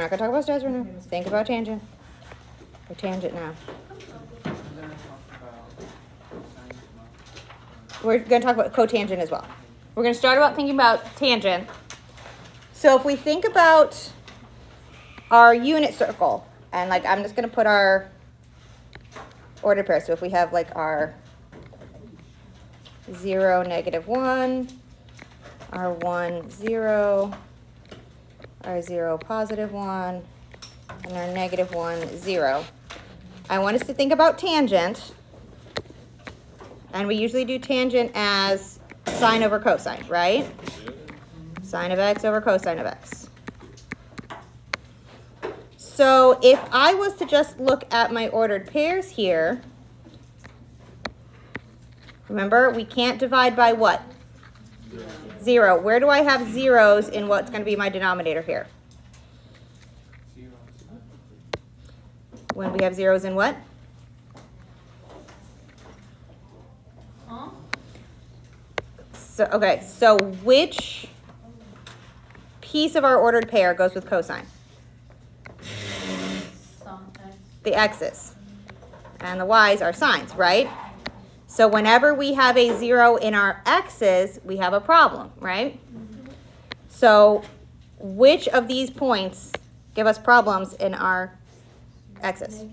not going to talk about sides right now. Think about tangent. Or tangent now. We're going to talk about cotangent as well. We're going to start about thinking about tangent. So if we think about our unit circle, and like I'm just going to put our ordered pair. So if we have like our 0, -1, our 1, 0, our 0, +1, and our -1, 0. I want us to think about tangent. And we usually do tangent as sine over cosine, right? Sine of x over cosine of x. So if I was to just look at my ordered pairs here, remember, we can't divide by what? 0. Where do I have zeros in what's going to be my denominator here? When we have zeros in what? So, okay, so which piece of our ordered pair goes with cosine? The x's. And the y's are sines, right? So whenever we have a 0 in our x's, we have a problem, right? So which of these points give us problems in our x's?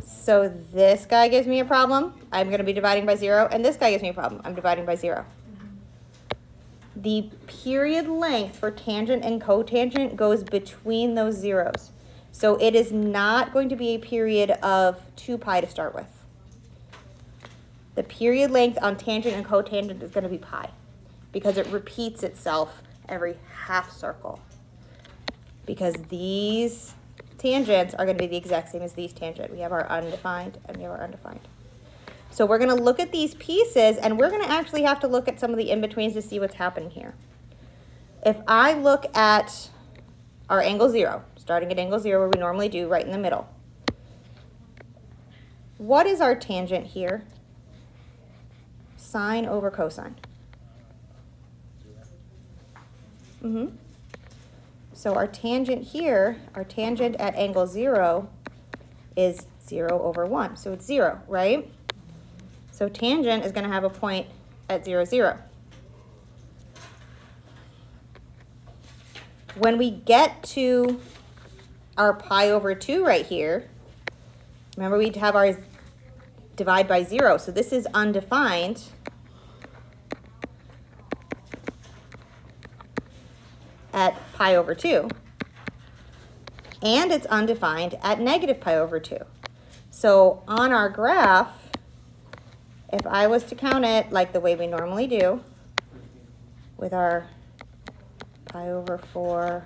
So this guy gives me a problem. I'm going to be dividing by 0. And this guy gives me a problem. I'm dividing by 0. The period length for tangent and cotangent goes between those zeros. So it is not going to be a period of 2 pi to start with. The period length on tangent and cotangent is going to be pi because it repeats itself every half circle. Because these tangents are going to be the exact same as these tangent. We have our undefined and we have our undefined. So we're going to look at these pieces and we're going to actually have to look at some of the in-betweens to see what's happening here. If I look at our angle 0, starting at angle 0 where we normally do, right in the middle. What is our tangent here? Sine over cosine. So our tangent here, our tangent at angle 0 is 0 over 1. So it's 0, right? So tangent is going to have a point at 0, 0. When we get to our pi over 2 right here, remember we'd have our divide by 0. So this is undefined. At pi over 2. And it's undefined at negative pi over 2. So on our graph, if I was to count it like the way we normally do, with our pi over 4,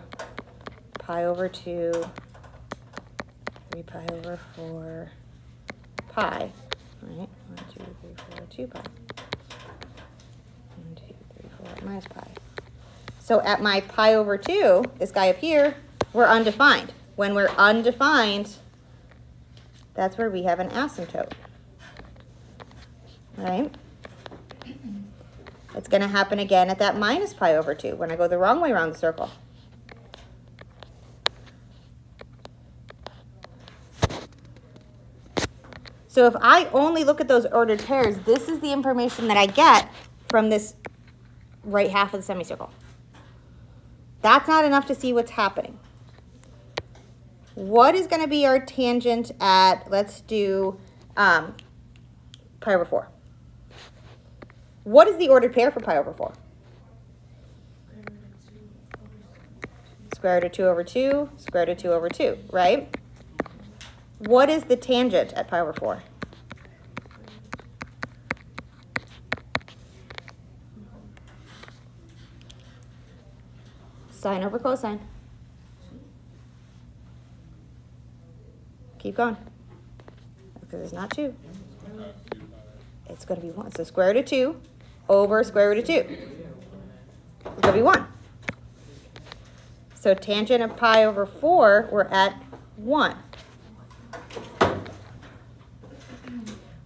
pi over 2, 3 pi over 4, pi, right? 1, 2, 3, 4, 2 pi. 1, 2, 3, 4, minus pi. So at my pi over 2, this guy up here, we're undefined. When we're undefined, that's where we have an asymptote, right? It's going to happen again at that minus pi over 2 when I go the wrong way around the circle. So if I only look at those ordered pairs, this is the information that I get from this right half of the semicircle. That's not enough to see what's happening. What is going to be our tangent at, let's do pi over 4. What is the ordered pair for pi over 4? Square root of 2 over 2, square root of 2 over 2, right? What is the tangent at pi over 4? Sine over cosine. Keep going. Because it's not 2. It's going to be 1. So square root of 2 over square root of 2. It's going to be 1. So tangent of pi over 4, we're at 1.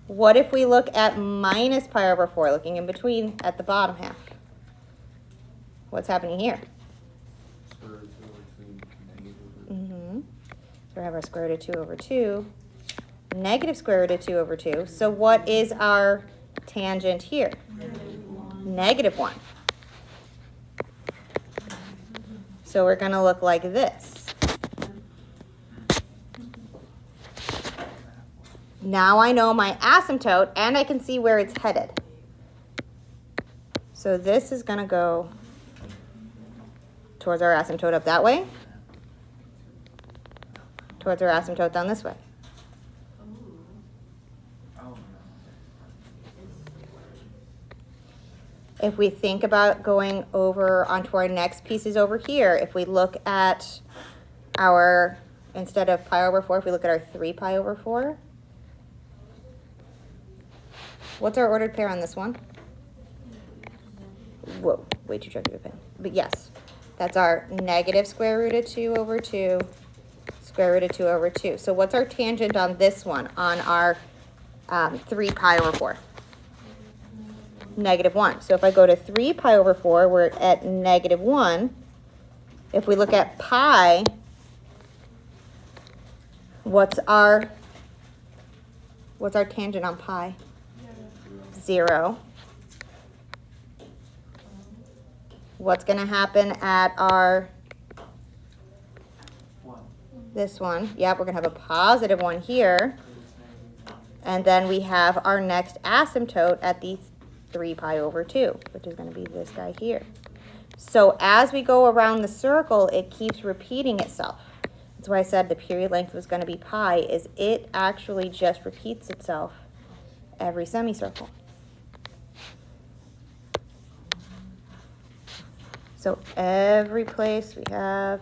What if we look at minus pi over 4, looking in between at the bottom half? What's happening here? Square root of 2 over 2, negative Mm-hmm. So we have our square root of 2 over 2, negative square root of 2 over 2. So what is our tangent here? Negative 1. So we're going to look like this. Now I know my asymptote, and I can see where it's headed. So this is going to go towards our asymptote up that way, towards our asymptote down this way. If we think about going over onto our next pieces over here, if we look at our, instead of pi over 4, if we look at our 3 pi over 4, what's our ordered pair on this one? Whoa, way too tricky to pin. But yes, that's our negative square root of 2 over 2, square root of 2 over 2. So what's our tangent on this one, on our 3 pi over 4? Negative 1. So if I go to 3 pi over 4, we're at negative 1. If we look at pi, what's our tangent on pi? 0. What's going to happen at our, this one? Yep, we're going to have a positive 1 here. And then we have our next asymptote at the 3 pi over 2, which is going to be this guy here. So as we go around the circle, it keeps repeating itself. That's why I said the period length was going to be pi, is it actually just repeats itself every semicircle. So every place we have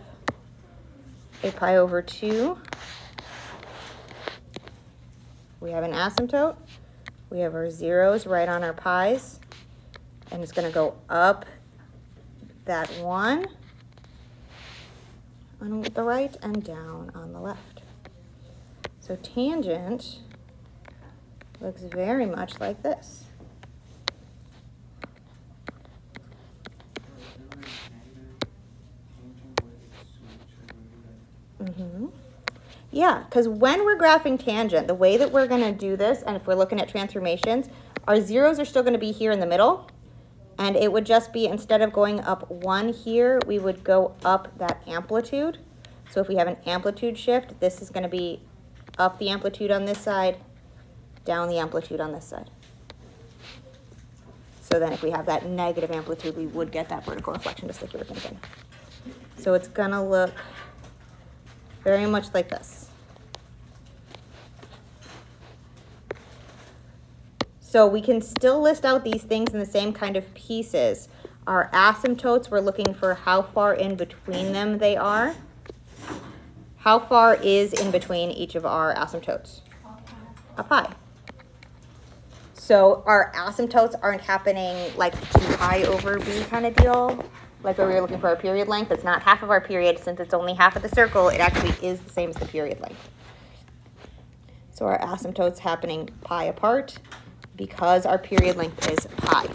a pi over 2, we have an asymptote. We have our zeros right on our pi's, and it's going to go up that 1 on the right and down on the left. So tangent looks very much like this. Mm-hmm. Yeah, because when we're graphing tangent, the way that we're going to do this, and if we're looking at transformations, our zeros are still going to be here in the middle. And it would just be, instead of going up 1 here, we would go up that amplitude. So if we have an amplitude shift, this is going to be up the amplitude on this side, down the amplitude on this side. So then if we have that negative amplitude, we would get that vertical reflection, just like you were thinking. So it's going to look very much like this. So we can still list out these things in the same kind of pieces. Our asymptotes, we're looking for how far in between them they are. How far is in between each of our asymptotes? A pi. So our asymptotes aren't happening like 2 pi over b kind of deal, like where we were looking for our period length. It's not half of our period. Since it's only half of the circle, it actually is the same as the period length. So our asymptotes happening pi apart because our period length is pi.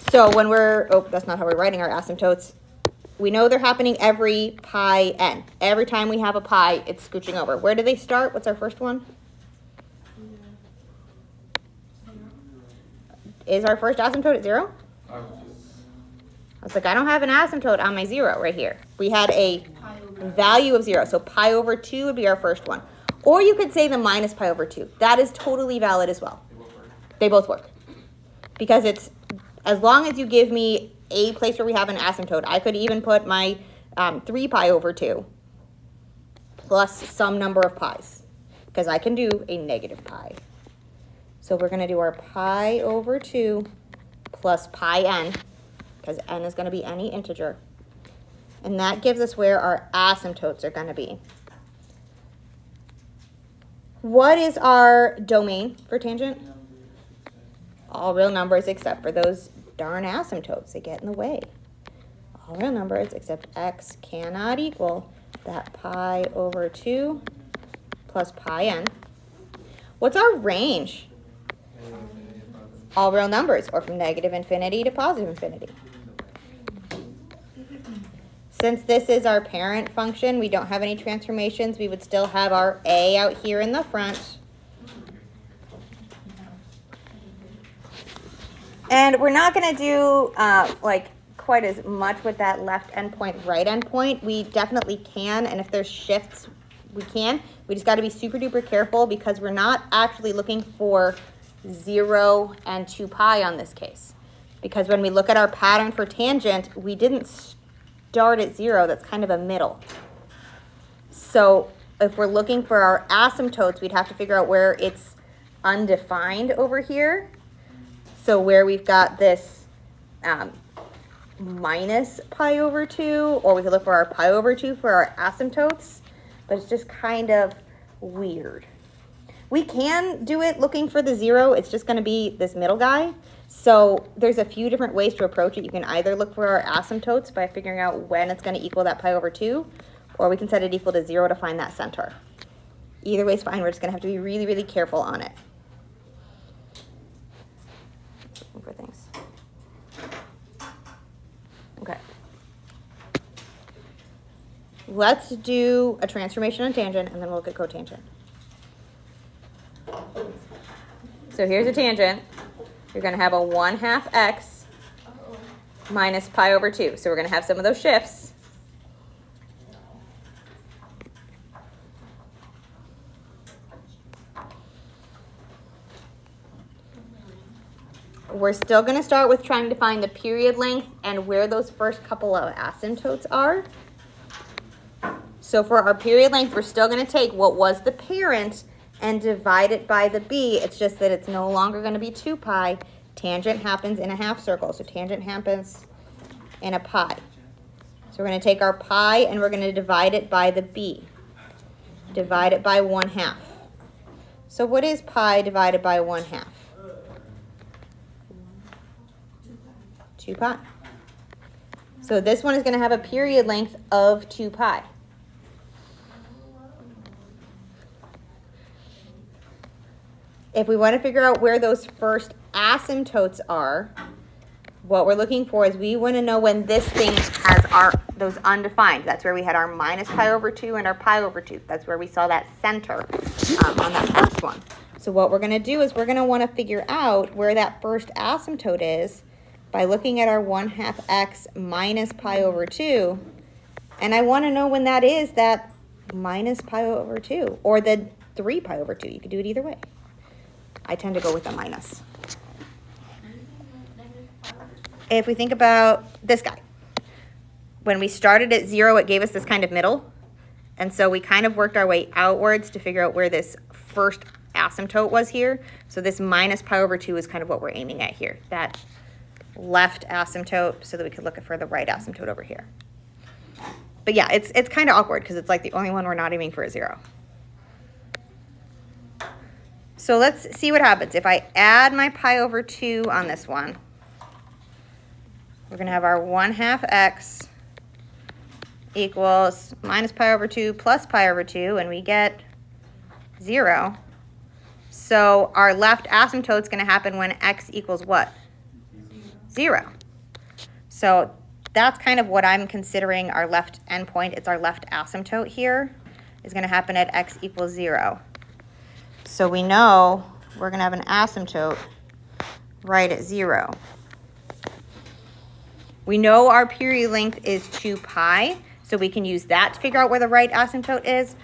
So when we're, oh, that's not how we're writing our asymptotes. We know they're happening every pi n. Every time we have a pi, it's scooching over. Where do they start? What's our first one? Is our first asymptote at 0? I was like, I don't have an asymptote on my 0 right here. We had a value of 0. So pi over 2 would be our first one. Or you could say the minus pi over 2. That is totally valid as well. They both work. Because it's, as long as you give me a place where we have an asymptote, I could even put my 3 pi over 2 plus some number of pi's. Because I can do a negative pi. So we're going to do our pi over 2 plus pi n, because n is going to be any integer. And that gives us where our asymptotes are going to be. What is our domain for tangent? All real numbers except for those darn asymptotes that get in the way. All real numbers except x cannot equal that pi over 2 plus pi n. What's our range? All real numbers, or from negative infinity to positive infinity. since this is our parent function, we don't have any transformations, we would still have our a out here in the front. And we're not going to do like quite as much with that left endpoint, right endpoint. We definitely can, and if there's shifts, we can. We just got to be super duper careful because we're not actually looking for 0 and 2 pi on this case. Because when we look at our pattern for tangent, we didn't start at 0. That's kind of a middle. So if we're looking for our asymptotes, we'd have to figure out where it's undefined over here. So where we've got this minus pi over 2, or we could look for our pi over 2 for our asymptotes, but it's just kind of weird. We can do it looking for the 0. It's just going to be this middle guy. So there's a few different ways to approach it. You can either look for our asymptotes by figuring out when it's going to equal that pi over 2, or we can set it equal to 0 to find that center. Either way is fine. We're just going to have to be really, really careful on it. For things. Okay. Let's do a transformation on tangent, and then we'll look at cotangent. So here's a tangent. You're going to have a 1/2 x minus pi over 2. So we're going to have some of those shifts. We're still going to start with trying to find the period length and where those first couple of asymptotes are. So for our period length, we're still going to take what was the parent and divide it by the b. It's just that it's no longer going to be 2 pi. Tangent happens in a half circle, so tangent happens in a pi. So we're going to take our pi and we're going to divide it by the b. Divide it by 1/2. So what is pi divided by 1/2? 2 pi. So this one is going to have a period length of 2 pi. If we want to figure out where those first asymptotes are, what we're looking for is we want to know when this thing has those undefined. That's where we had our minus pi over 2 and our pi over 2. That's where we saw that center on that first one. So what we're going to do is we're going to want to figure out where that first asymptote is by looking at our 1/2 x minus pi over 2. And I want to know when that is that minus pi over 2 or the 3 pi over 2. You could do it either way. I tend to go with a minus. If we think about this guy, when we started at 0, it gave us this kind of middle. And so we kind of worked our way outwards to figure out where this first asymptote was here. So this minus pi over 2 is kind of what we're aiming at here, that left asymptote, so that we could look for the right asymptote over here. But yeah, it's kind of awkward because it's like the only one we're not aiming for a 0. So let's see what happens. If I add my pi over 2 on this one, we're going to have our 1/2 x equals minus pi over 2 plus pi over 2, and we get 0. So our left asymptote is going to happen when x equals what? 0. So that's kind of what I'm considering our left endpoint. It's our left asymptote here is going to happen at x equals 0. So we know we're going to have an asymptote right at 0. We know our period length is 2 pi, so we can use that to figure out where the right asymptote is.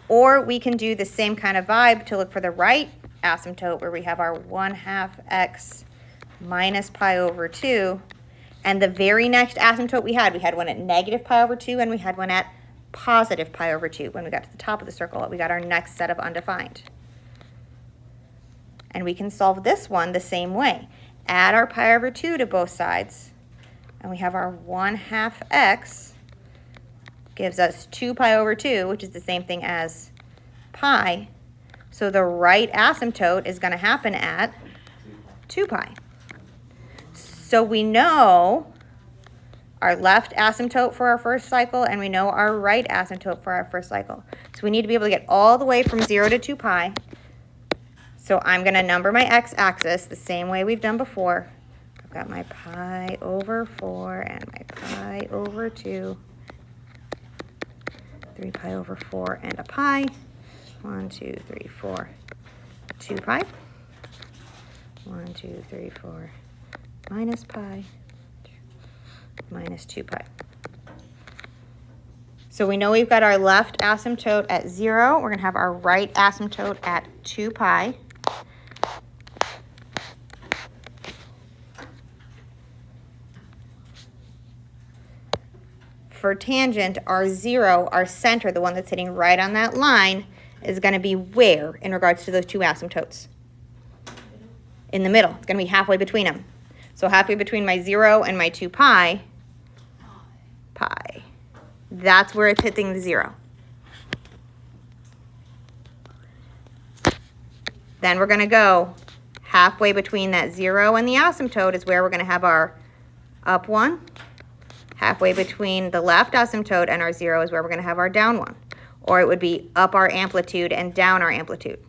Or we can do the same kind of vibe to look for the right asymptote where we have our 1/2 x minus pi over 2. And the very next asymptote we had one at negative pi over 2 and we had one at positive pi over 2. When we got to the top of the circle, we got our next set of undefined. And we can solve this one the same way. Add our pi over 2 to both sides. And we have our 1/2 x gives us 2 pi over 2, which is the same thing as pi. So the right asymptote is going to happen at 2 pi. So we know our left asymptote for our first cycle, and we know our right asymptote for our first cycle. So we need to be able to get all the way from 0 to 2 pi. So I'm going to number my x-axis the same way we've done before. I've got my pi over 4 and my pi over 2 3 pi over 4 and a pi. 1, 2, 3, 4, 2 pi. 1, 2, 3, 4, minus pi, minus 2 pi. So we know we've got our left asymptote at 0. We're going to have our right asymptote at 2 pi. For tangent, our 0, our center, the one that's sitting right on that line, is going to be where in regards to those two asymptotes? In the middle. It's going to be halfway between them. So halfway between my 0 and my 2 pi, pi. That's where it's hitting the 0. Then we're going to go halfway between that 0 and the asymptote is where we're going to have our up 1. Halfway between the left asymptote and our 0 is where we're going to have our down 1. Or it would be up our amplitude and down our amplitude.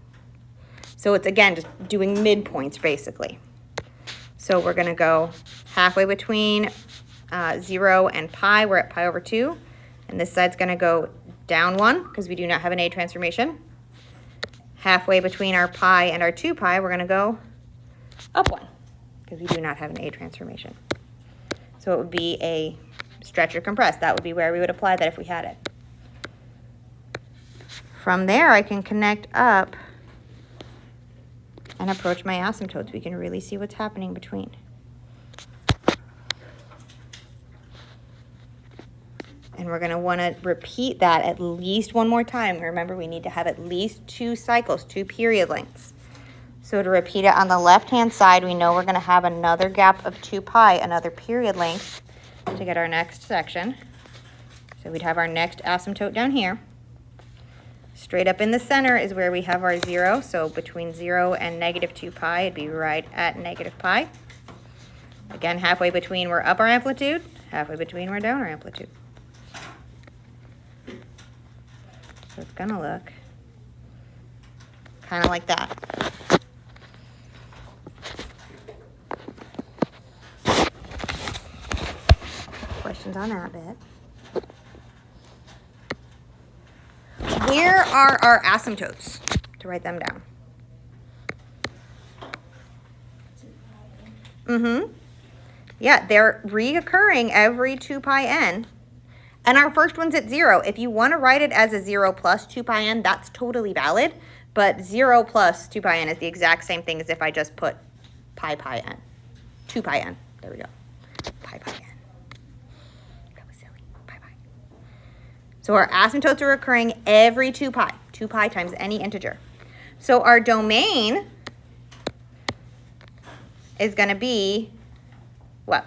So it's, again, just doing midpoints, basically. So we're going to go halfway between 0 and pi. We're at pi over 2. And this side's going to go down 1 because we do not have an A transformation. Halfway between our pi and our 2 pi, we're going to go up 1 because we do not have an A transformation. So it would be a stretch or compress. That would be where we would apply that if we had it. From there, I can connect up and approach my asymptotes. We can really see what's happening between. And we're going to want to repeat that at least one more time. Remember, we need to have at least 2 cycles, 2 period lengths. So to repeat it on the left-hand side, we know we're going to have another gap of 2 pi, another period length to get our next section. So we'd have our next asymptote down here. Straight up in the center is where we have our 0. So between 0 and negative 2 pi, it'd be right at negative pi. Again, halfway between we're up our amplitude, halfway between we're down our amplitude. So it's going to look kind of like that. Questions on that bit? Where are our asymptotes? To write them down. Yeah, they're reoccurring every 2 pi n. And our first one's at 0. If you want to write it as a 0 plus 2 pi n, that's totally valid. But 0 plus 2 pi n is the exact same thing as if I just put pi n. 2 pi n. There we go. Pi n. That was silly. Pi. So our asymptotes are occurring every 2 pi. 2 pi times any integer. So our domain is going to be what?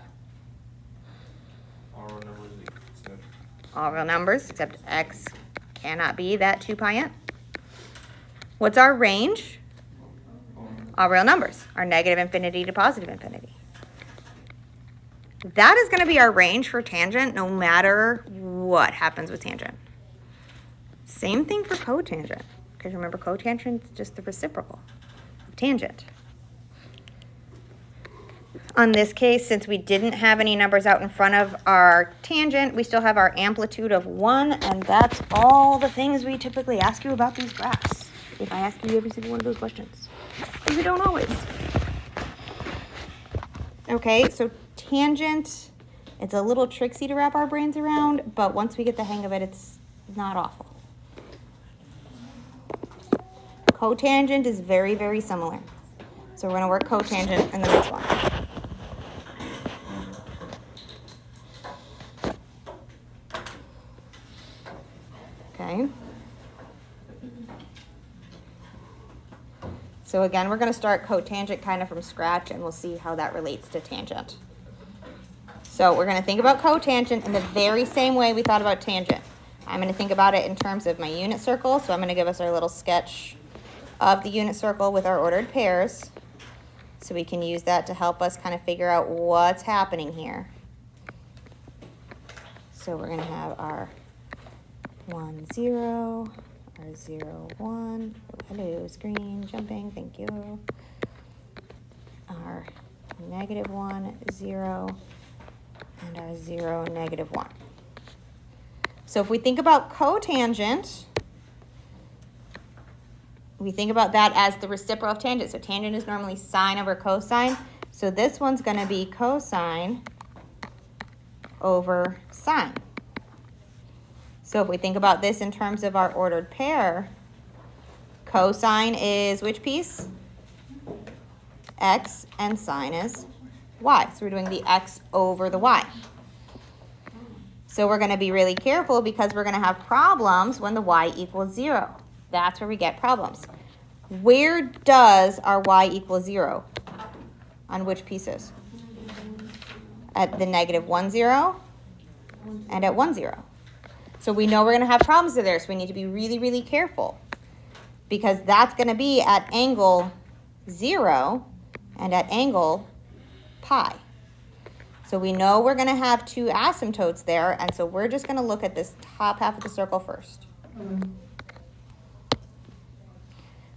All real numbers, except x cannot be that 2 pi n. What's our range? All real numbers, our negative infinity to positive infinity. That is going to be our range for tangent no matter what happens with tangent. Same thing for cotangent, because remember cotangent is just the reciprocal of tangent. On this case, since we didn't have any numbers out in front of our tangent, we still have our amplitude of 1, and that's all the things we typically ask you about these graphs. If I ask you every single one of those questions. Because we don't always. Okay, so tangent, it's a little tricksy to wrap our brains around, but once we get the hang of it, it's not awful. Cotangent is very, very similar. So we're going to work cotangent in the next one. Okay. So again, we're going to start cotangent kind of from scratch, and we'll see how that relates to tangent. So we're going to think about cotangent in the very same way we thought about tangent. I'm going to think about it in terms of my unit circle. So I'm going to give us our little sketch of the unit circle with our ordered pairs. So we can use that to help us kind of figure out what's happening here. So we're going to have our 1, 0, our 0, 1. Oh, hello, screen jumping, thank you. Our negative 1, 0, and our 0, negative 1. So if we think about cotangent, we think about that as the reciprocal of tangent. So tangent is normally sine over cosine. So this one's going to be cosine over sine. So if we think about this in terms of our ordered pair, cosine is which piece? X, and sine is y. So we're doing the x over the y. So we're going to be really careful because we're going to have problems when the y equals 0. That's where we get problems. Where does our y equal 0? On which pieces? At the negative 1, 0, and at 1, 0. So we know we're going to have problems there, so we need to be really, really careful because that's going to be at angle 0 and at angle pi. So we know we're going to have two asymptotes there, and so we're just going to look at this top half of the circle first.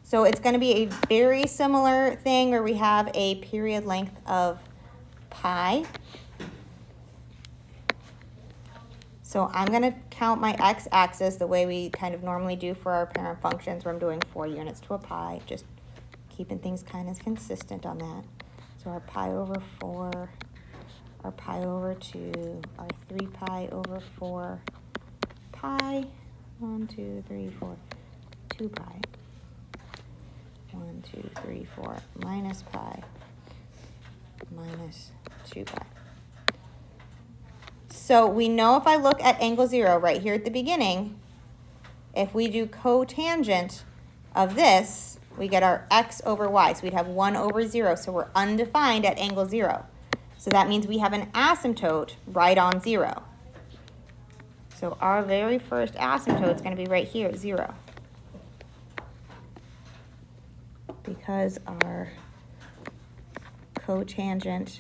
So it's going to be a very similar thing where we have a period length of pi. So I'm going to count my x-axis the way we kind of normally do for our parent functions where I'm doing 4 units to a pi, just keeping things kind of consistent on that. So our pi over 4, our pi over 2, our 3 pi over 4, pi, 1, 2, 3, 4, 2 pi, 1, 2, 3, 4, minus pi, minus 2 pi. So we know if I look at angle 0 right here at the beginning, if we do cotangent of this, we get our x over y. So we'd have 1 over 0. So we're undefined at angle 0. So that means we have an asymptote right on 0. So our very first asymptote is going to be right here at 0. Because our cotangent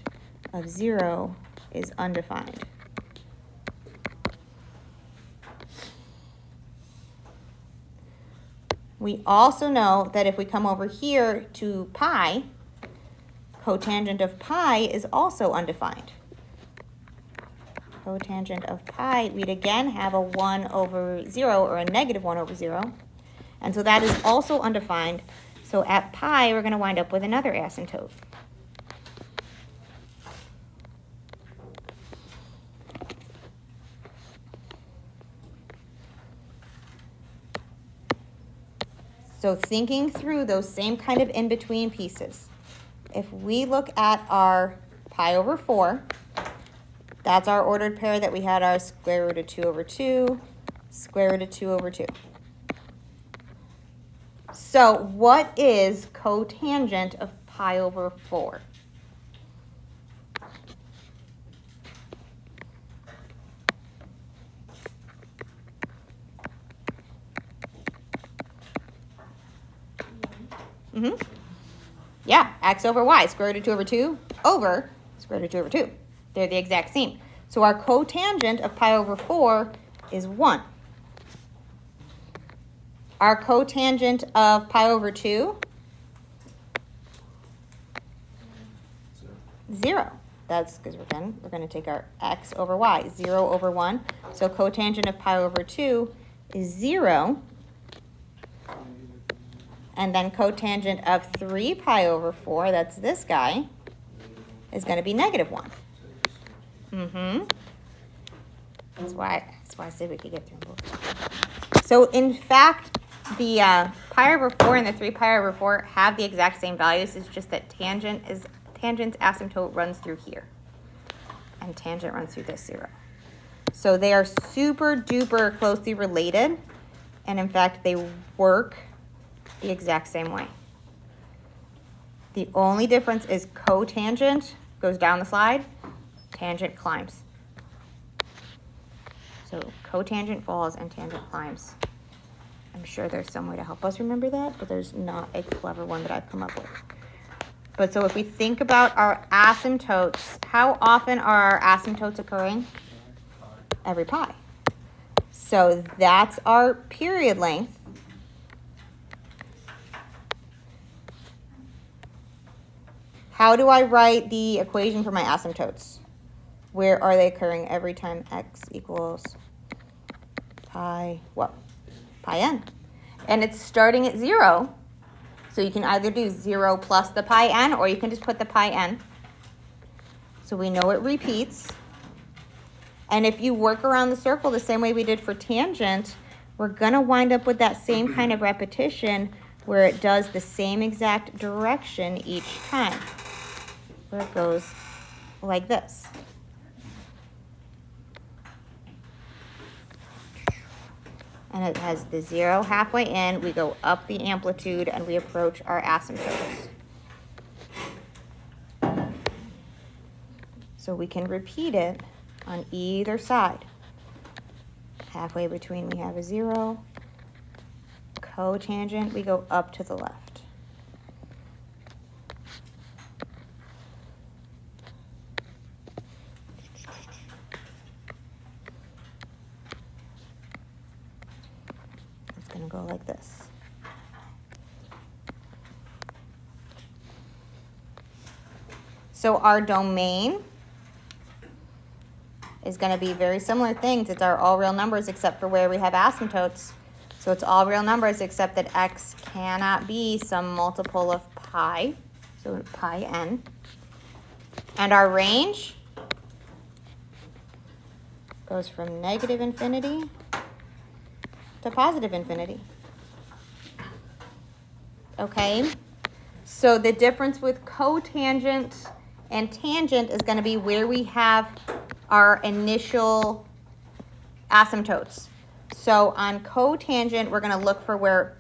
of 0 is undefined. We also know that if we come over here to pi, cotangent of pi is also undefined. Cotangent of pi, we'd again have a 1 over 0 or a negative 1 over 0. And so that is also undefined. So at pi, we're going to wind up with another asymptote. So thinking through those same kind of in-between pieces, if we look at our pi over 4, that's our ordered pair that we had our square root of 2 over 2, square root of 2 over 2. So what is cotangent of pi over 4? Yeah, x over y, square root of 2 over 2 over square root of 2 over 2. They're the exact same. So our cotangent of pi over 4 is 1. Our cotangent of pi over 2? 0. That's because we're going to take our x over y, 0 over 1. So cotangent of pi over 2 is 0. And then cotangent of 3 pi over 4, that's this guy, is going to be negative 1. That's why I said we could get through both. So in fact, the pi over 4 and the 3 pi over 4 have the exact same values. It's just that tangent's asymptote runs through here. And tangent runs through this 0. So they are super duper closely related. And in fact, they work the exact same way. The only difference is cotangent goes down the slide, tangent climbs. So cotangent falls and tangent climbs. I'm sure there's some way to help us remember that, but there's not a clever one that I've come up with. But so if we think about our asymptotes, how often are our asymptotes occurring? Every pi. So that's our period length. How do I write the equation for my asymptotes? Where are they occurring every time x equals pi, what? Pi n. And it's starting at 0. So you can either do 0 plus the pi n, or you can just put the pi n. So we know it repeats. And if you work around the circle the same way we did for tangent, we're going to wind up with that same kind of repetition where it does the same exact direction each time. Where it goes like this. And it has the 0 halfway in. We go up the amplitude and we approach our asymptotes. So we can repeat it on either side. Halfway between we have a 0. Cotangent, we go up to the left. It's going to go like this. So our domain is going to be very similar things. It's our all real numbers except for where we have asymptotes. So it's all real numbers except that x cannot be some multiple of pi. So pi n. And our range goes from negative infinity to positive infinity. Okay? So the difference with cotangent and tangent is going to be where we have our initial asymptotes. So on cotangent, we're going to look for where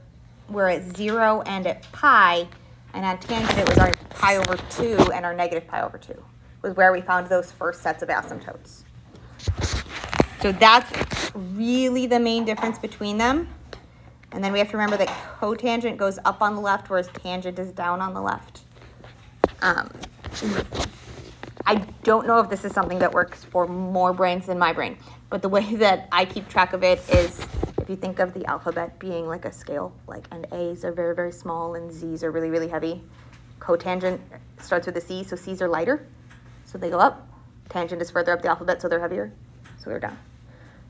we're at 0 and at pi. And on tangent, it was our pi over 2 and our negative pi over 2 was where we found those first sets of asymptotes. So that's really the main difference between them. And then we have to remember that cotangent goes up on the left, whereas tangent is down on the left. I don't know if this is something that works for more brains than my brain, but the way that I keep track of it is if you think of the alphabet being like a scale, and A's are very, very small and Z's are really, really heavy. Cotangent starts with a C, so C's are lighter, so they go up. Tangent is further up the alphabet, so they're heavier, so they're down.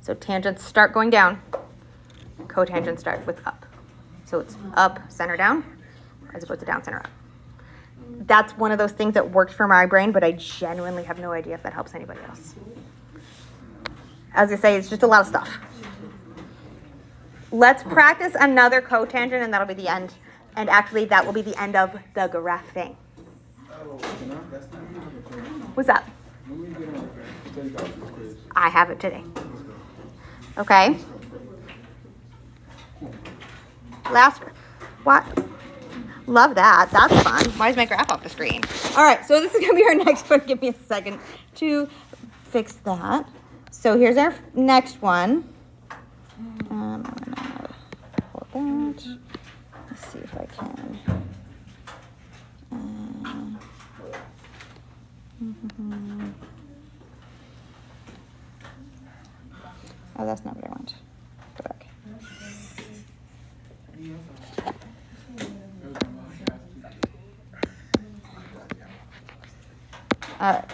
So tangents start going down. Cotangents start with up. So it's up, center, down, as opposed to down, center, up. That's one of those things that worked for my brain, but I genuinely have no idea if that helps anybody else. As I say, it's just a lot of stuff. Let's practice another cotangent, and that'll be the end. And actually, that will be the end of the graphing. What's that? I have it today. Okay. Last, what? Love that. That's fun. Why is my graph off the screen? All right, so this is going to be our next one. Give me a second to fix that. So here's our next one. I'm going to hold that. Let's see if I can. Oh, that's not what I want. Go back. All right.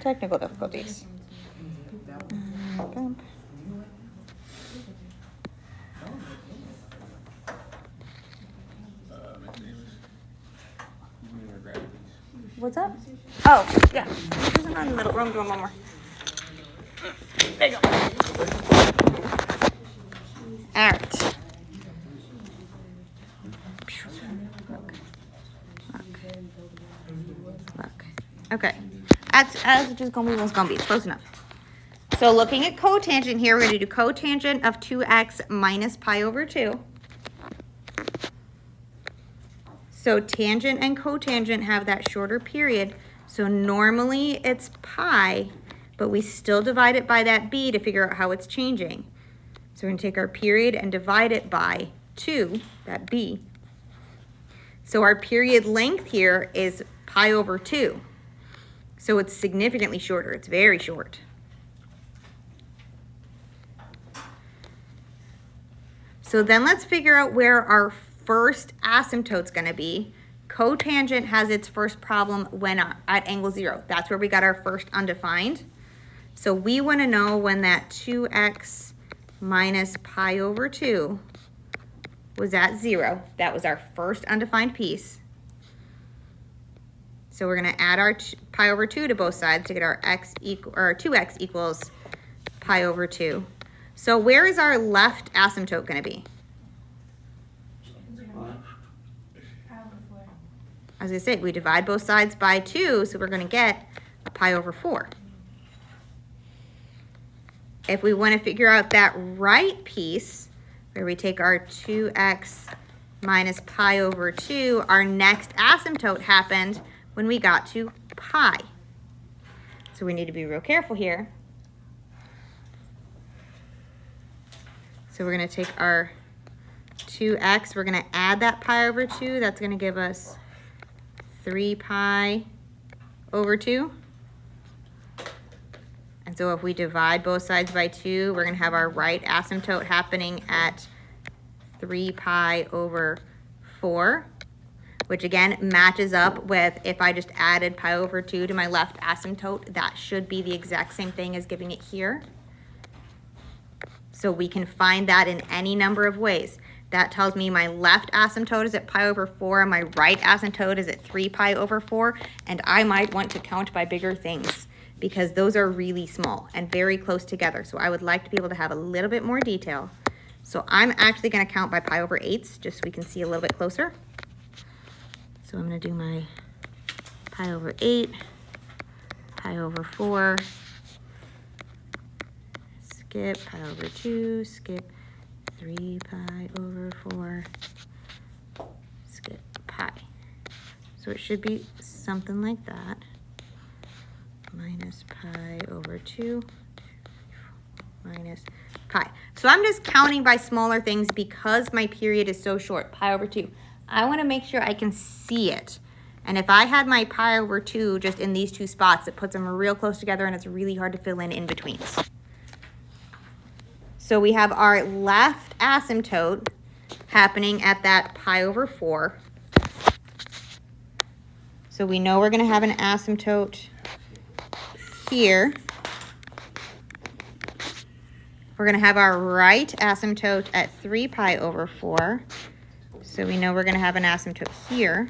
Technical difficulties. What's up? Oh, yeah. There's another in the middle room. Doing one more. There you go. All right. Look. Okay. As just gonna be what's gonna be. It's close enough. So looking at cotangent here, we're gonna do cotangent of 2x minus pi over 2. So tangent and cotangent have that shorter period. So normally it's pi, but we still divide it by that b to figure out how it's changing. So we're gonna take our period and divide it by 2, that b. So our period length here is pi over 2. So it's significantly shorter. It's very short. So then let's figure out where our first asymptote's gonna be. Cotangent has its first problem when at angle 0. That's where we got our first undefined. So we wanna know when that 2x minus pi over 2 was at 0. That was our first undefined piece. So we're gonna add our pi over 2 to both sides to get our 2x equals pi over 2. So where is our left asymptote gonna be? I was gonna say, we divide both sides by 2, so we're gonna get a pi over 4. If we wanna figure out that right piece, where we take our 2x minus pi over 2, our next asymptote happened when we got to pi. So we need to be real careful here. So we're gonna take our 2x, we're gonna add that pi over 2, that's gonna give us 3 pi over 2. And so if we divide both sides by 2, we're gonna have our right asymptote happening at 3 pi over 4, which again matches up with if I just added pi over 2 to my left asymptote, that should be the exact same thing as giving it here. So we can find that in any number of ways. That tells me my left asymptote is at pi over 4, and my right asymptote is at 3 pi over 4, and I might want to count by bigger things because those are really small and very close together. So I would like to be able to have a little bit more detail. So I'm actually gonna count by pi over 8s just so we can see a little bit closer. So I'm gonna do my pi over 8, pi over 4, skip pi over 2, skip 3 pi over 4, skip pi. So it should be something like that. Minus pi over 2, minus pi. So I'm just counting by smaller things because my period is so short, pi over 2. I want to make sure I can see it. And if I had my pi over 2 just in these two spots, it puts them real close together and it's really hard to fill in betweens. So we have our left asymptote happening at that pi over 4. So we know we're going to have an asymptote here. We're going to have our right asymptote at 3 pi over 4. So we know we're going to have an asymptote here.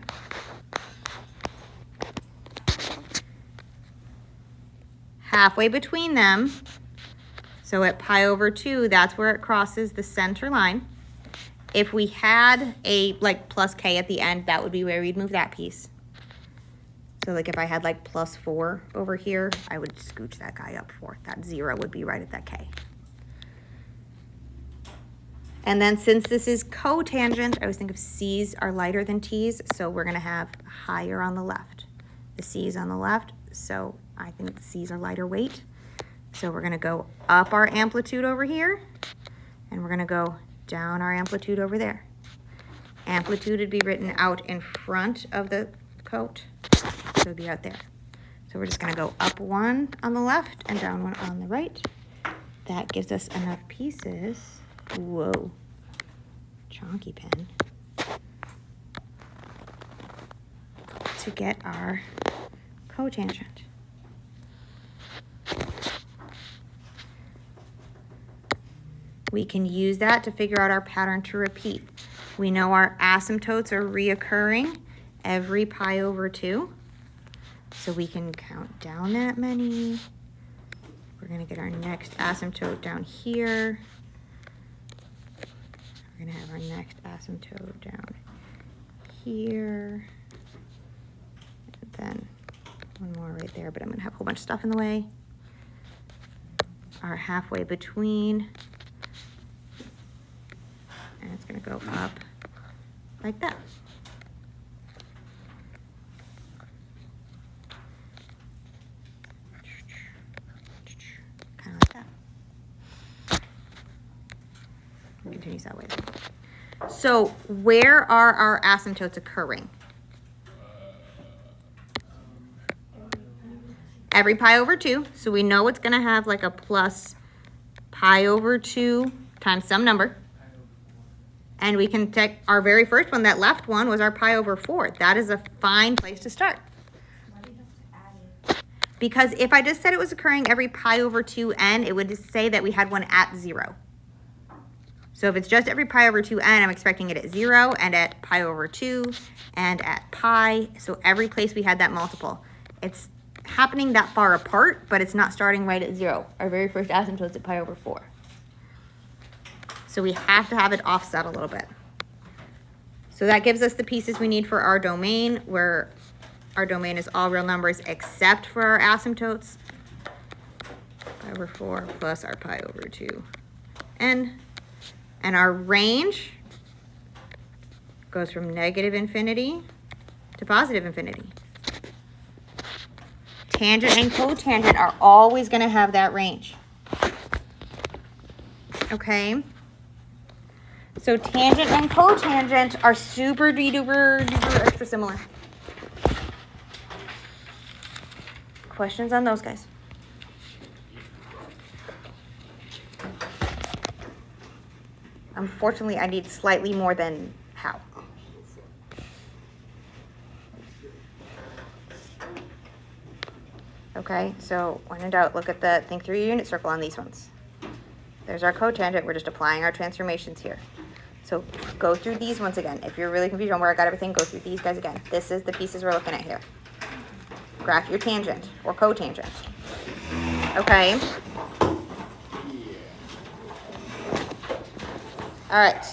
Halfway between them, so at pi over 2, that's where it crosses the center line. If we had a like plus k at the end, that would be where we'd move that piece. So like if I had like plus 4 over here, I would scooch that guy up 4. That 0 would be right at that k. And then since this is cotangent, I always think of C's are lighter than T's, so we're gonna have higher on the left. The C's on the left, so I think C's are lighter weight. So we're gonna go up our amplitude over here, and we're gonna go down our amplitude over there. Amplitude would be written out in front of the coat, so it'd be out there. So we're just gonna go up 1 on the left and down 1 on the right. That gives us enough pieces. Whoa, chonky pen, to get our cotangent. We can use that to figure out our pattern to repeat. We know our asymptotes are reoccurring every pi over 2. So we can count down that many. We're gonna get our next asymptote down here. We're gonna have our next asymptote down here. And then one more right there, but I'm gonna have a whole bunch of stuff in the way. Our halfway between. And it's gonna go up like that. Kind of like that. It continues that way. So where are our asymptotes occurring? Every pi over 2. So we know it's gonna have like a plus pi over 2 times some number. And we can take our very first one, that left one was our pi over 4. That is a fine place to start. Why do you have to add it? Because if I just said it was occurring every pi over 2n, it would just say that we had one at 0. So if it's just every pi over 2n, I'm expecting it at 0 and at pi over 2 and at pi. So every place we had that multiple. It's happening that far apart, but it's not starting right at 0. Our very first asymptote's at pi over 4. So we have to have it offset a little bit. So that gives us the pieces we need for our domain, where our domain is all real numbers except for our asymptotes. Pi over 4 plus our pi over 2n. And our range goes from negative infinity to positive infinity. Tangent and cotangent are always going to have that range. Okay? So tangent and cotangent are super duper extra similar. Questions on those guys? Unfortunately, I need slightly more than how. Okay, so when in doubt, look at the, think through your unit circle on these ones. There's our cotangent, we're just applying our transformations here. So go through these once again. If you're really confused on where I got everything, go through these guys again. This is the pieces we're looking at here. Graph your tangent or cotangent. Okay. All right.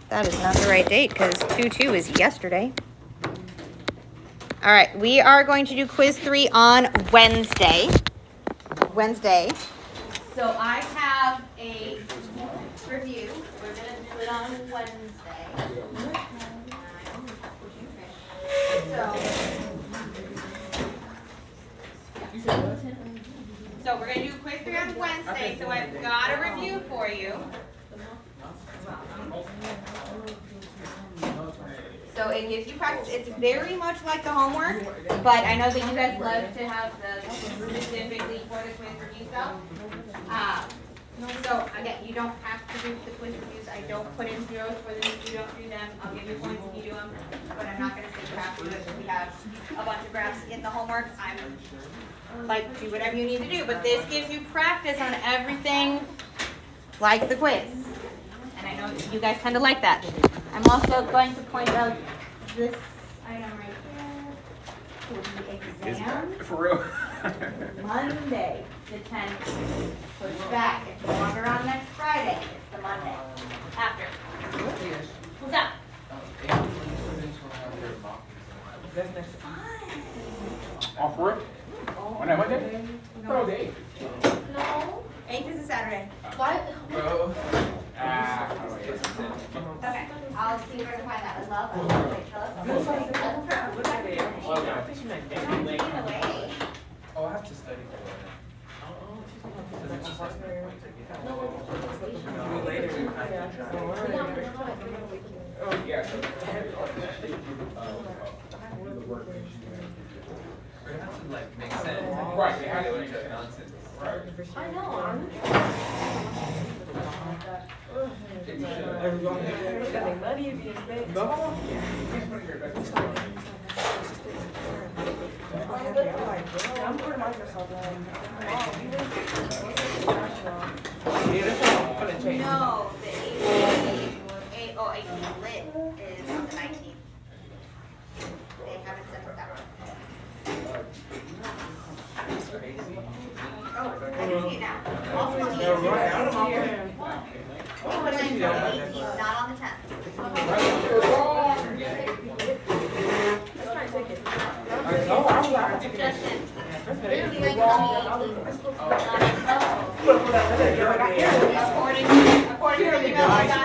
That is not the right date because 2/2 is yesterday. All right, we are going to do quiz 3 on Wednesday. So I have a review. We're going to do it on Wednesday. So we're going to do quiz 3 on Wednesday. So I've got a review for you. So it gives you practice. It's very much like the homework, but I know that you guys love to have the specifically for the quiz review stuff. So again, you don't have to do the quiz reviews. I don't put in zeros for them if you don't do them. I'll give you points if you do them, but I'm not going to say you have to do it. We have a bunch of graphs in the homework. I'm like, do whatever you need to do, but this gives you practice on everything like the quiz. And I know you guys kind of like that. I'm also going to point out this item right here to the exam. For real? Monday, the 10th. Push back. It's no longer on next Friday. It's the Monday after. What's up? Off work? On that Monday? No. Day. No. 8th is a Saturday. What? Bro. Okay. I'll see if I can find that as well. Oh, I have to study for that. Oh, yeah. It has to like make sense. Right, they have to make nonsense. Right. I know. I'm putting Microsoft on. No, the 18 lit is on the 19th. They haven't sent us that one. Oh, I can see it now. Also on the 18th. They put it in for the 18th, not on the 10th. Justin, literally like on the 18th. According to the email I got.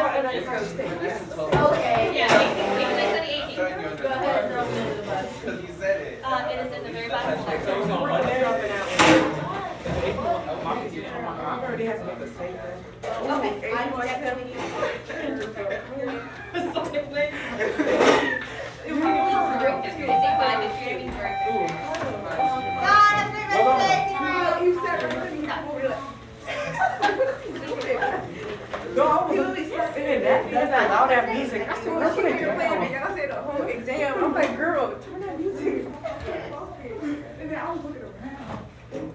Okay, yeah, it's on the 18th. Go ahead, throw me under the bus. Because you said it. It is in the very bottom left. I already have to make the same thing. Okay, I will definitely need You said right. No, I was literally stuck in Man, that's not loud that music. I still Well, she listen here to playing it. Beyonce the whole exam. I'm like, girl, turn that music. And then I was looking around.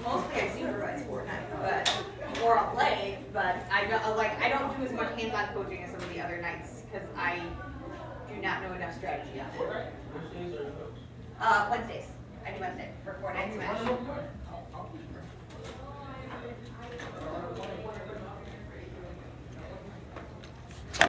Mostly I supervise Fortnite, but, or I'll play, but I don't do as much hands-on coaching as some of the other nights, because I do not know enough strategy on it. Wednesdays. I do Wednesday for Fortnite Smash.